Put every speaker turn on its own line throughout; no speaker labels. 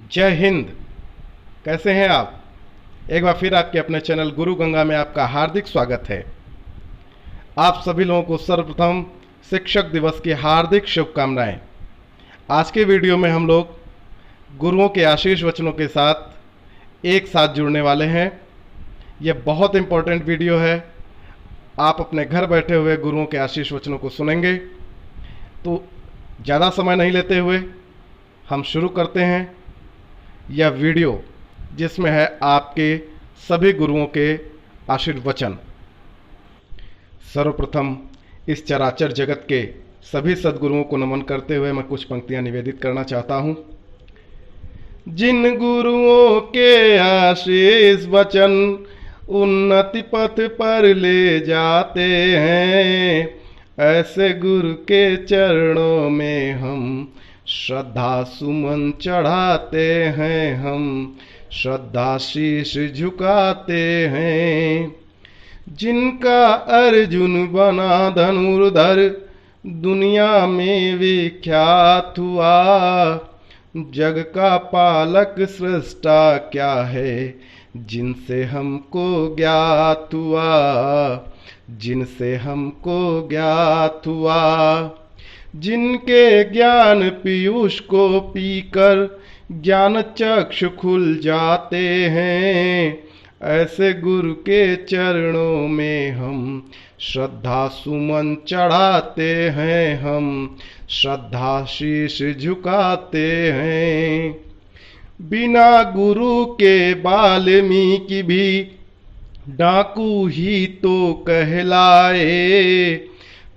जय हिंद। कैसे हैं आप? एक बार फिर आपके अपने चैनल गुरु गंगा में आपका हार्दिक स्वागत है। आप सभी लोगों को सर्वप्रथम शिक्षक दिवस की हार्दिक शुभकामनाएं। आज के वीडियो में हम लोग गुरुओं के आशीष वचनों के साथ एक साथ जुड़ने वाले हैं। यह बहुत इम्पोर्टेंट वीडियो है। आप अपने घर बैठे हुए गुरुओं के आशीष वचनों को सुनेंगे। तो ज़्यादा समय नहीं लेते हुए हम शुरू करते हैं यह वीडियो, जिसमें है आपके सभी गुरुओं के आशीर्वचन। सर्वप्रथम इस चराचर जगत के सभी सद्गुरुओं को नमन करते हुए मैं कुछ पंक्तियां निवेदित करना चाहता हूं। जिन गुरुओं के आशीष वचन उन्नति पथ पर ले जाते हैं, ऐसे गुरु के चरणों में हम श्रद्धा सुमन चढ़ाते हैं, हम श्रद्धा शीश झुकाते हैं। जिनका अर्जुन बना धनुर्धर दुनिया में विख्यात हुआ, जग का पालक सृष्टा क्या है जिनसे हमको ज्ञात हुआ, जिनसे हमको ज्ञात हुआ। जिनके ज्ञान पीयूष को पीकर ज्ञान चक्षु खुल जाते हैं, ऐसे गुरु के चरणों में हम श्रद्धा सुमन चढ़ाते हैं, हम श्रद्धा शीश झुकाते हैं। बिना गुरु के वाल्मीकि भी डाकू ही तो कहलाए,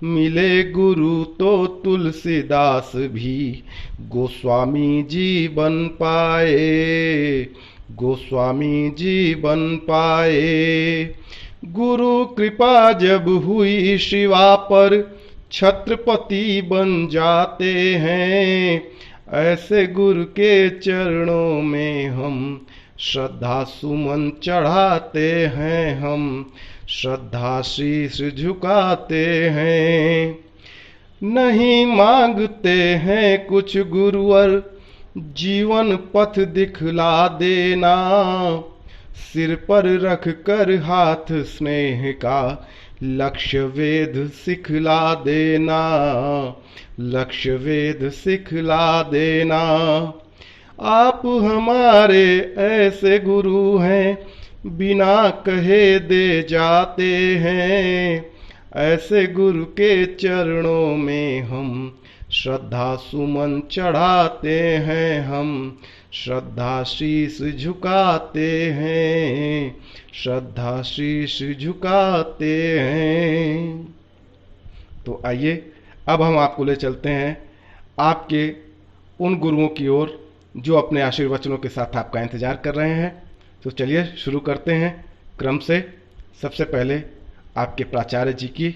मिले गुरु तो तुलसीदास भी गोस्वामी जी बन पाए, गोस्वामी जी बन पाए। गुरु कृपा जब हुई शिवा पर छत्रपति बन जाते हैं, ऐसे गुरु के चरणों में हम श्रद्धा सुमन चढ़ाते हैं, हम श्रद्धा शीश झुकाते हैं। नहीं मांगते हैं कुछ गुरुवर, जीवन पथ दिखला देना, सिर पर रख कर हाथ स्नेह का लक्ष्य वेद सिखला देना, लक्ष्य वेद सिखला देना। आप हमारे ऐसे गुरु हैं बिना कहे दे जाते हैं, ऐसे गुरु के चरणों में हम श्रद्धा सुमन चढ़ाते हैं, हम श्रद्धा शीश झुकाते हैं, श्रद्धा शीश झुकाते हैं। तो आइए अब हम आपको ले चलते हैं आपके उन गुरुओं की ओर जो अपने आशीर्वचनों के साथ आपका इंतजार कर रहे हैं। तो चलिए शुरू करते हैं क्रम से। सबसे पहले आपके प्राचार्य जी की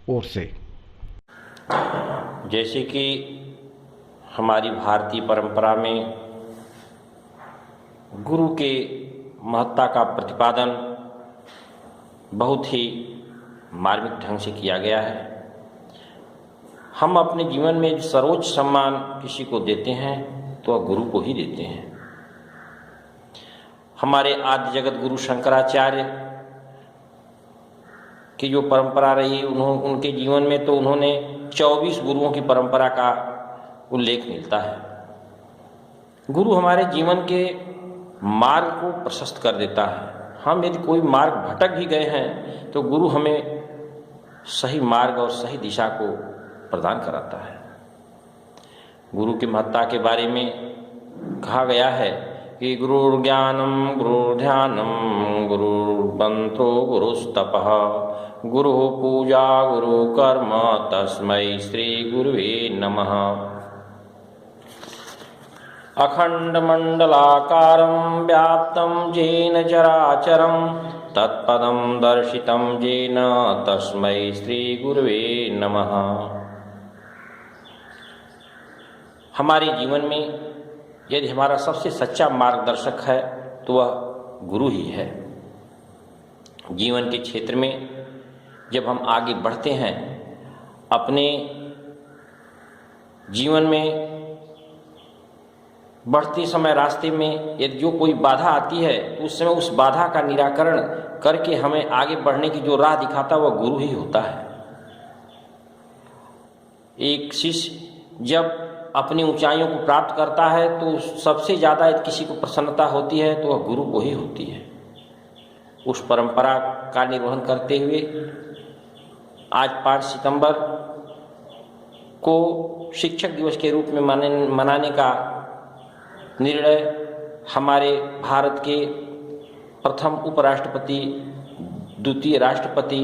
ओर से।
जैसे कि हमारी भारतीय परंपरा में गुरु के महत्ता का प्रतिपादन बहुत ही मार्मिक ढंग से किया गया है। हम अपने जीवन में सर्वोच्च सम्मान किसी को देते हैं तो वह गुरु को ही देते हैं। हमारे आदि जगत गुरु शंकराचार्य की जो परंपरा रही, उनके जीवन में तो उन्होंने 24 गुरुओं की परंपरा का उल्लेख मिलता है। गुरु हमारे जीवन के मार्ग को प्रशस्त कर देता है। हम यदि कोई मार्ग भटक भी गए हैं तो गुरु हमें सही मार्ग और सही दिशा को प्रदान कराता है। गुरु की महत्ता के बारे में कहा गया है कि गुरु ज्ञानम गुरु ध्यानम गुरु मंत्रो गुरुस्तपः गुरु पूजा गुरु कर्म तस्मै श्री गुरुवे नमः। अखंड मंडलाकारं व्याप्तं येन चराचरं तत्पदं दर्शितं येन तस्मै श्री गुरुवे नमः। हमारे जीवन में यदि हमारा सबसे सच्चा मार्गदर्शक है तो वह गुरु ही है। जीवन के क्षेत्र में जब हम आगे बढ़ते हैं, अपने जीवन में बढ़ते समय रास्ते में यदि जो कोई बाधा आती है तो उस समय उस बाधा का निराकरण करके हमें आगे बढ़ने की जो राह दिखाता वह गुरु ही होता है। एक शिष्य जब अपनी ऊंचाइयों को प्राप्त करता है तो सबसे ज़्यादा यदि किसी को प्रसन्नता होती है तो वह गुरु को ही होती है। उस परंपरा का निर्वहन करते हुए आज 5 सितंबर को शिक्षक दिवस के रूप में मनाने का निर्णय हमारे भारत के प्रथम उपराष्ट्रपति, द्वितीय राष्ट्रपति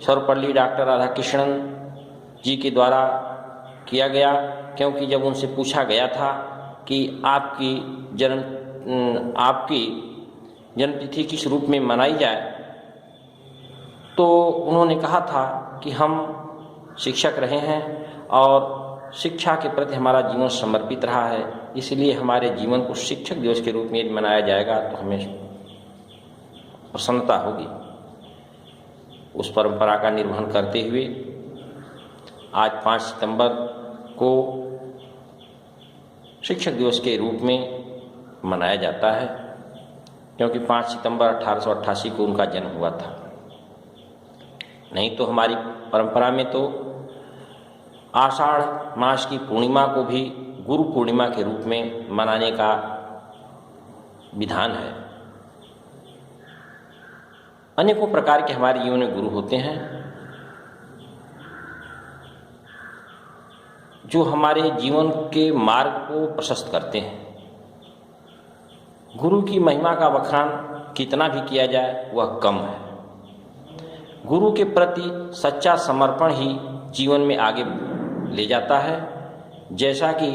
सर्वपल्ली डॉक्टर राधाकृष्णन जी के द्वारा किया गया, क्योंकि जब उनसे पूछा गया था कि आपकी जन्मतिथि किस रूप में मनाई जाए, तो उन्होंने कहा था कि हम शिक्षक रहे हैं और शिक्षा के प्रति हमारा जीवन समर्पित रहा है, इसलिए हमारे जीवन को शिक्षक दिवस के रूप में यदि मनाया जाएगा तो हमें प्रसन्नता होगी। उस परंपरा का निर्वहन करते हुए आज 5 सितंबर को शिक्षक दिवस के रूप में मनाया जाता है, क्योंकि 5 सितंबर 1888 को उनका जन्म हुआ था। नहीं तो हमारी परंपरा में तो आषाढ़ मास की पूर्णिमा को भी गुरु पूर्णिमा के रूप में मनाने का विधान है। अनेकों प्रकार के हमारे जीवन में गुरु होते हैं जो हमारे जीवन के मार्ग को प्रशस्त करते हैं। गुरु की महिमा का बखान कितना भी किया जाए वह कम है। गुरु के प्रति सच्चा समर्पण ही जीवन में आगे ले जाता है। जैसा कि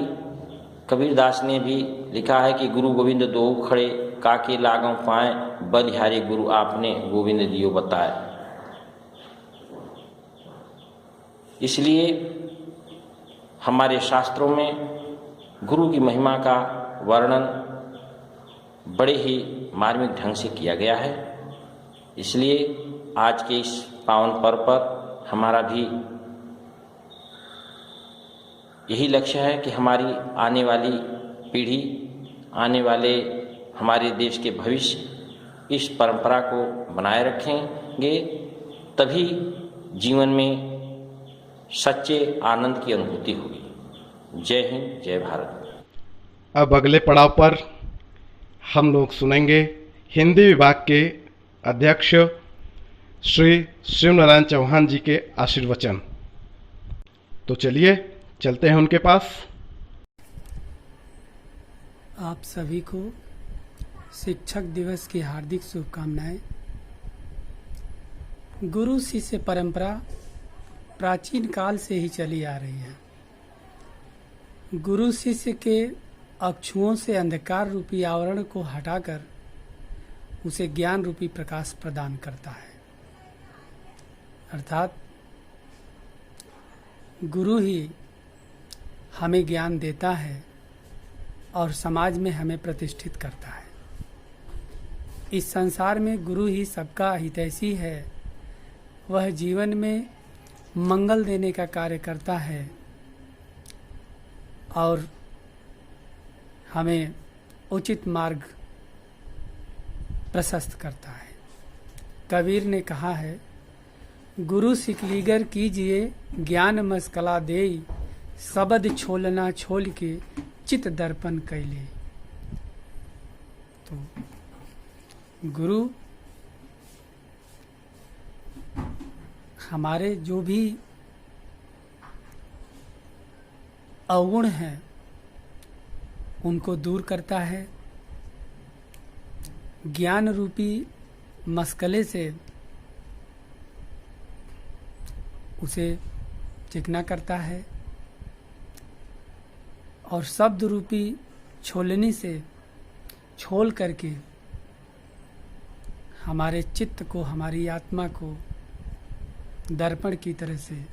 कबीरदास ने भी लिखा है कि गुरु गोविंद दो खड़े काके लागों पाए, बलिहारी गुरु आपने गोविंद दियो बताए। इसलिए हमारे शास्त्रों में गुरु की महिमा का वर्णन बड़े ही मार्मिक ढंग से किया गया है। इसलिए आज के इस पावन पर्व पर हमारा भी यही लक्ष्य है कि हमारी आने वाली पीढ़ी, आने वाले हमारे देश के भविष्य इस परंपरा को बनाए रखेंगे, तभी जीवन में सच्चे आनंद की अनुभूति होगी। जय हिंद, जय भारत।
अब अगले पड़ाव पर हम लोग सुनेंगे हिंदी विभाग के अध्यक्ष श्री शिवनारायण चौहान जी के आशीर्वचन। तो चलिए चलते हैं उनके पास।
आप सभी को शिक्षक दिवस की हार्दिक शुभकामनाएं। गुरु शिष्य परंपरा प्राचीन काल से ही चली आ रही है। गुरु शिष्य के अक्षुओं से अंधकार रूपी आवरण को हटाकर उसे ज्ञान रूपी प्रकाश प्रदान करता है। अर्थात गुरु ही हमें ज्ञान देता है और समाज में हमें प्रतिष्ठित करता है। इस संसार में गुरु ही सबका हितैषी है। वह जीवन में मंगल देने का कार्य करता है और हमें उचित मार्ग प्रशस्त करता है। कबीर ने कहा है, गुरु सिकलीगर कीजिए ज्ञान मस्कला देई, शब्द छोलना छोल के चित दर्पण कैले। तो गुरु हमारे जो भी अवगुण हैं उनको दूर करता है। ज्ञान रूपी मस्कले से उसे चिकना करता है और शब्द रूपी छोलनी से छोल करके हमारे चित्त को, हमारी आत्मा को दर्पण की तरह से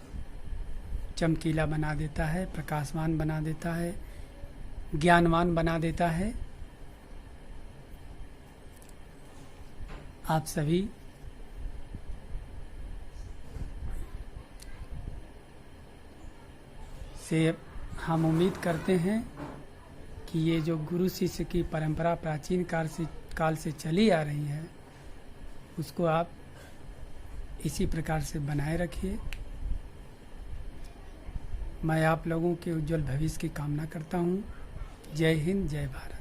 चमकीला बना देता है, प्रकाशमान बना देता है, ज्ञानवान बना देता है। आप सभी से हम उम्मीद करते हैं कि ये जो गुरु शिष्य की परंपरा प्राचीन काल से चली आ रही है, उसको आप इसी प्रकार से बनाए रखिए। मैं आप लोगों के उज्जवल भविष्य की कामना करता हूँ। जय हिंद, जय भारत।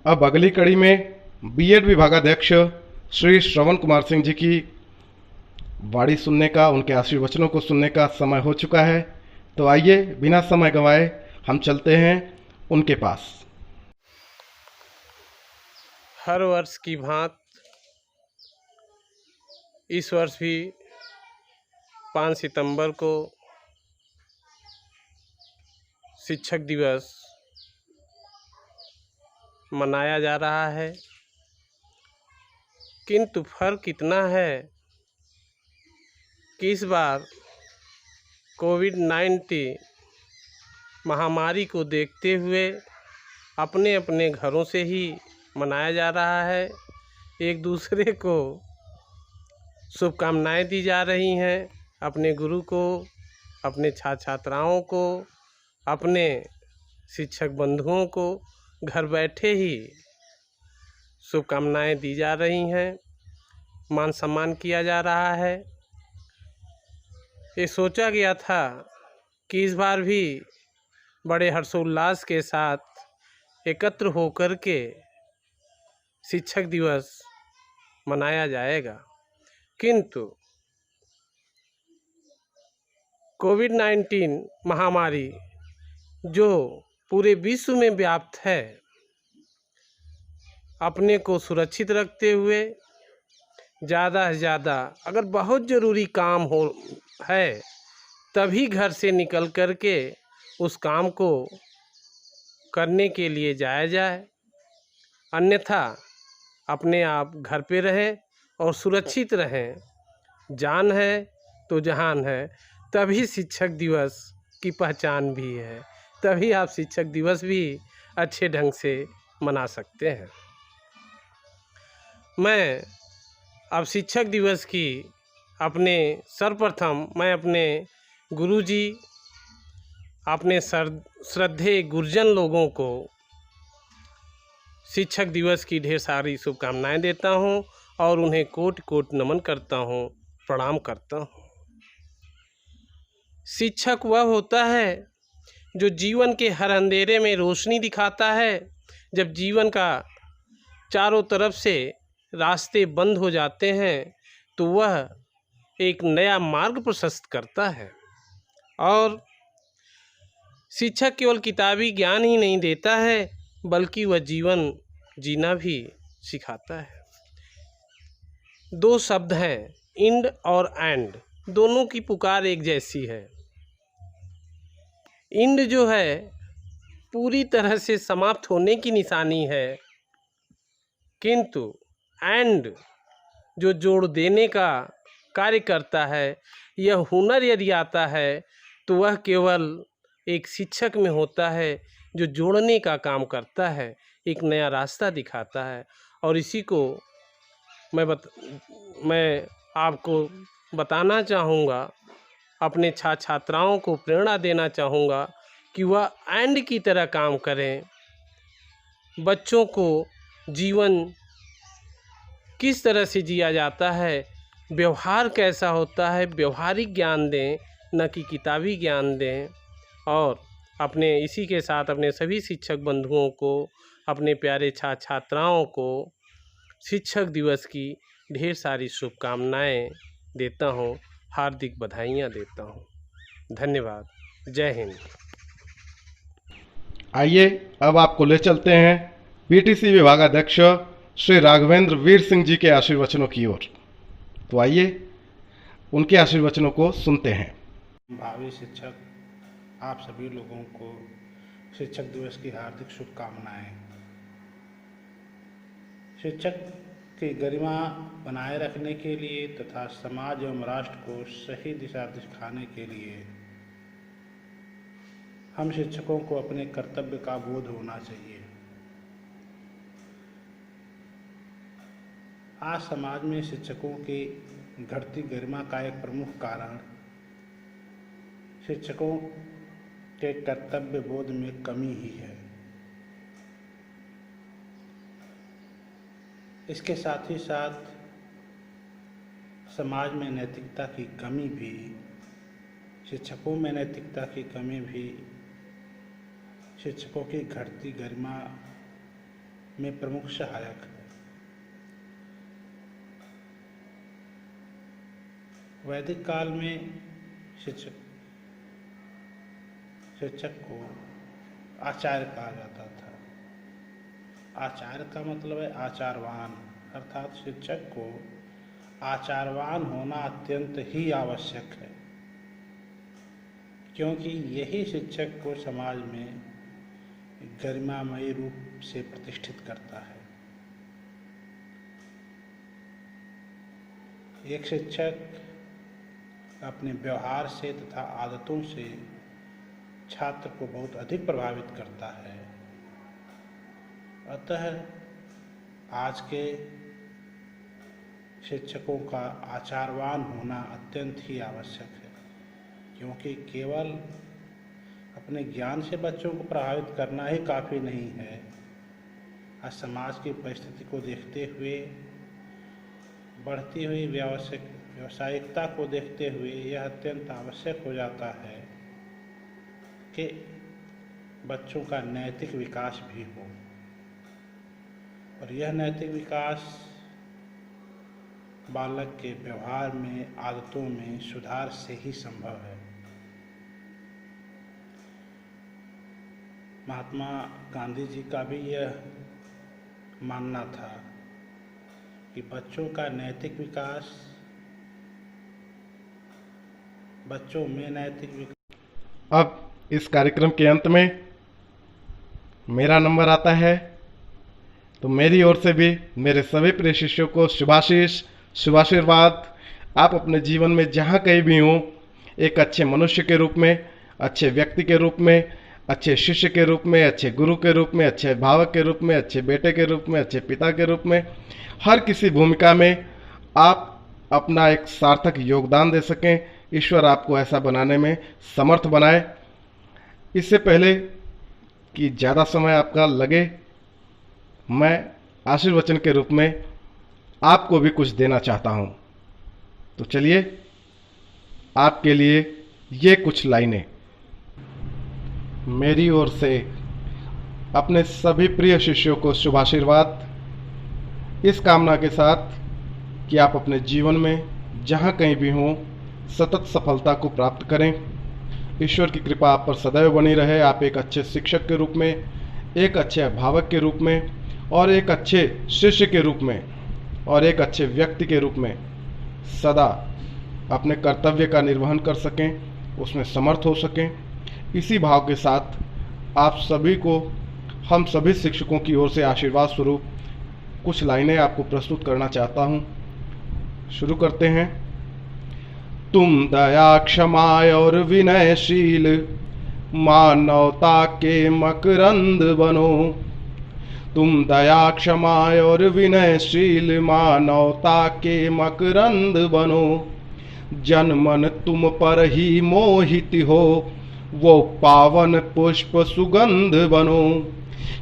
अब अगली कड़ी में बीएड विभागाध्यक्ष श्री श्रवण कुमार सिंह जी की वाणी सुनने का, उनके आशीर्वचनों को सुनने का समय हो चुका है। तो आइए बिना समय गंवाए हम चलते हैं उनके पास।
हर वर्ष की भांति इस वर्ष भी 5 सितंबर को शिक्षक दिवस मनाया जा रहा है, किंतु फर्क इतना है कि इस बार कोविड-19 महामारी को देखते हुए अपने अपने घरों से ही मनाया जा रहा है। एक दूसरे को शुभकामनाएं दी जा रही हैं, अपने गुरु को, अपने छात्र छात्राओं को, अपने शिक्षक बंधुओं को घर बैठे ही शुभकामनाएं दी जा रही हैं, मान सम्मान किया जा रहा है। ये सोचा गया था कि इस बार भी बड़े हर्षोल्लास के साथ एकत्र होकर के शिक्षक दिवस मनाया जाएगा, किंतु कोविड-19 महामारी जो पूरे विश्व में व्याप्त है, अपने को सुरक्षित रखते हुए ज़्यादा से ज़्यादा अगर बहुत ज़रूरी काम हो है तभी घर से निकल कर के उस काम को करने के लिए जाया जाए, अन्यथा अपने आप घर पे रहें और सुरक्षित रहें। जान है तो जहान है, तभी शिक्षक दिवस की पहचान भी है, तभी आप शिक्षक दिवस भी अच्छे ढंग से मना सकते हैं। मैं अब शिक्षक दिवस की सर्वप्रथम मैं अपने गुरुजी, अपने श्रद्धेय गुरुजन लोगों को शिक्षक दिवस की ढेर सारी शुभकामनाएं देता हूं और उन्हें कोटि कोटि नमन करता हूं, प्रणाम करता हूं। शिक्षक वह होता है जो जीवन के हर अंधेरे में रोशनी दिखाता है। जब जीवन का चारों तरफ से रास्ते बंद हो जाते हैं तो वह एक नया मार्ग प्रशस्त करता है। और शिक्षक केवल किताबी ज्ञान ही नहीं देता है, बल्कि वह जीवन जीना भी सिखाता है। 2 शब्द हैं, इंड और एंड, दोनों की पुकार एक जैसी है। इंड जो है पूरी तरह से समाप्त होने की निशानी है, किंतु एंड जो जोड़ देने का कार्य करता है, यह हुनर यदि आता है तो वह केवल एक शिक्षक में होता है जो जोड़ने का काम करता है, एक नया रास्ता दिखाता है। और इसी को मैं आपको बताना चाहूँगा, अपने छात्राओं को प्रेरणा देना चाहूँगा कि वह एंड की तरह काम करें। बच्चों को जीवन किस तरह से जिया जाता है, व्यवहार कैसा होता है, व्यवहारिक ज्ञान दें, न कि किताबी ज्ञान दें। और अपने इसी के साथ अपने सभी शिक्षक बंधुओं को, अपने प्यारे छात्राओं को शिक्षक दिवस की ढेर सारी शुभकामनाएं देता हूं, हार्दिक बधाइयां देता हूं। धन्यवाद। जय हिंद।
आइए अब आपको ले चलते हैं पीटीसी विभागाध्यक्ष श्री राघवेंद्र वीर सिंह जी के आशीर्वचनों की ओर। तो आइए उनके आशीर्वचनों को सुनते हैं।
भावी शिक्षक, आप सभी लोगों को शिक्षक दिवस की हार्दिक शुभकामनाएं। शिक्षक की गरिमा बनाए रखने के लिए तथा समाज एवं राष्ट्र को सही दिशा दिखाने के लिए हम शिक्षकों को अपने कर्तव्य का बोध होना चाहिए। आज समाज में शिक्षकों की घटती गरिमा का एक प्रमुख कारण शिक्षकों के कर्तव्य बोध में कमी ही है। इसके साथ ही साथ समाज में नैतिकता की कमी भी, शिक्षकों में नैतिकता की कमी भी शिक्षकों की घटती गरिमा में प्रमुख सहायक है। वैदिक काल में शिक्षक को आचार्य कहा जाता था। आचार्य का मतलब है आचारवान, अर्थात शिक्षक को आचारवान होना अत्यंत ही आवश्यक है, क्योंकि यही शिक्षक को समाज में गरिमामयी रूप से प्रतिष्ठित करता है। एक शिक्षक अपने व्यवहार से तथा आदतों से छात्र को बहुत अधिक प्रभावित करता है। अतः आज के शिक्षकों का आचारवान होना अत्यंत ही आवश्यक है, क्योंकि केवल अपने ज्ञान से बच्चों को प्रभावित करना ही काफ़ी नहीं है। आज समाज की परिस्थिति को देखते हुए, बढ़ती हुई व्यावसायिकता को देखते हुए यह अत्यंत आवश्यक हो जाता है कि बच्चों का नैतिक विकास भी हो, और यह नैतिक विकास बालक के व्यवहार में, आदतों में सुधार से ही संभव है। महात्मा गांधी जी का भी यह मानना था कि बच्चों का नैतिक विकास, बच्चों में नैतिक विकास।
अब इस कार्यक्रम के अंत में मेरा नंबर आता है, तो मेरी ओर से भी मेरे सभी प्रिय शिष्यों को शुभाशीष, शुभाशीर्वाद। आप अपने जीवन में जहाँ कहीं भी हों, एक अच्छे मनुष्य के रूप में, अच्छे व्यक्ति के रूप में, अच्छे शिष्य के रूप में, अच्छे गुरु के रूप में, अच्छे भावक के रूप में, अच्छे बेटे के रूप में, अच्छे पिता के रूप में, हर किसी भूमिका में आप अपना एक सार्थक योगदान दे सकें। ईश्वर आपको ऐसा बनाने में समर्थ बनाए। इससे पहले कि ज़्यादा समय आपका लगे, मैं आशीर्वचन के रूप में आपको भी कुछ देना चाहता हूं। तो चलिए आपके लिए ये कुछ लाइनें मेरी ओर से अपने सभी प्रिय शिष्यों को शुभाशीर्वाद, इस कामना के साथ कि आप अपने जीवन में जहां कहीं भी हों सतत सफलता को प्राप्त करें। ईश्वर की कृपा आप पर सदैव बनी रहे। आप एक अच्छे शिक्षक के रूप में, एक अच्छे अभिभावक के रूप में, और एक अच्छे शिष्य के रूप में, और एक अच्छे व्यक्ति के रूप में सदा अपने कर्तव्य का निर्वहन कर सकें, उसमें समर्थ हो सकें। इसी भाव के साथ आप सभी को, हम सभी शिक्षकों की ओर से आशीर्वाद स्वरूप कुछ लाइनें आपको प्रस्तुत करना चाहता हूं। शुरू करते हैं। तुम दया, क्षमा और विनयशील मानवता के मकरंद बनो। तुम दया, क्षमा और विनयशील मानवता के मकरंद बनो। जन मन तुम पर ही मोहित हो, वो पावन पुष्प सुगंध बनो।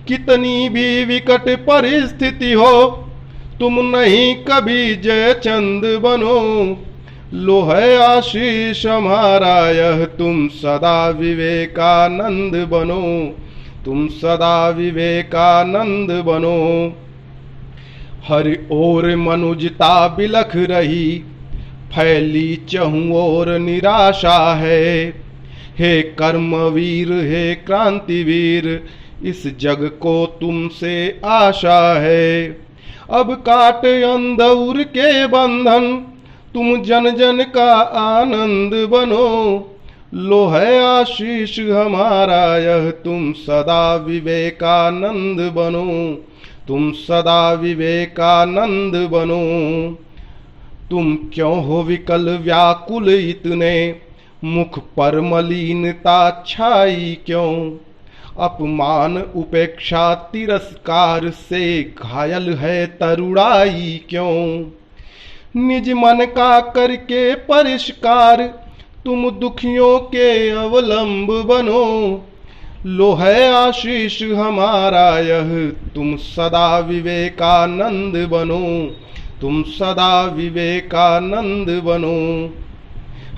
कितनी भी विकट परिस्थिति हो, तुम नहीं कभी जयचंद बनो। लो है आशीष हमारा यह, तुम सदा विवेकानंद बनो। तुम सदा विवेकानंद बनो। हर ओर मनुजता बिलख रही, फैली चहुं ओर निराशा है। हे कर्मवीर, हे क्रांतिवीर, इस जग को तुमसे आशा है। अब काट अंधौर के बंधन, तुम जन जन का आनंद बनो। लो है आशीष हमारा यह, तुम सदा विवेकानंद बनो। तुम सदा विवेकानंद बनो। तुम क्यों हो विकल व्याकुल इतने, मुख पर मलिनता छाई क्यों। अपमान उपेक्षा तिरस्कार से घायल है तरुणाई क्यों। निज मन का करके परिष्कार, तुम दुखियों के अवलंब बनो। लो है आशीष हमारा यह, तुम सदा विवेकानंद बनो, तुम सदा विवेकानंद बनो।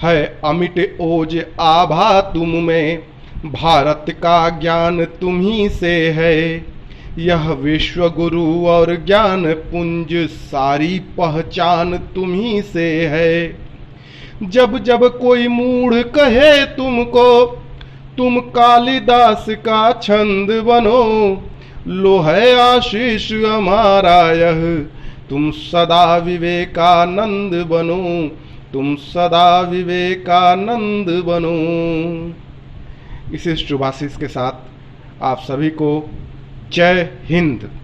है अमिट ओज आभा तुम में, भारत का ज्ञान तुम्ही से है। यह विश्व गुरु और ज्ञान पुंज, सारी पहचान तुम्ही से है। जब जब कोई मूढ़ कहे तुमको, तुम कालिदास का छंद बनो। लो है आशीष हमारा यह, तुम सदा विवेकानंद बनो, तुम सदा विवेकानंद बनो। इसी शुभाशीष के साथ आप सभी को जय हिंद।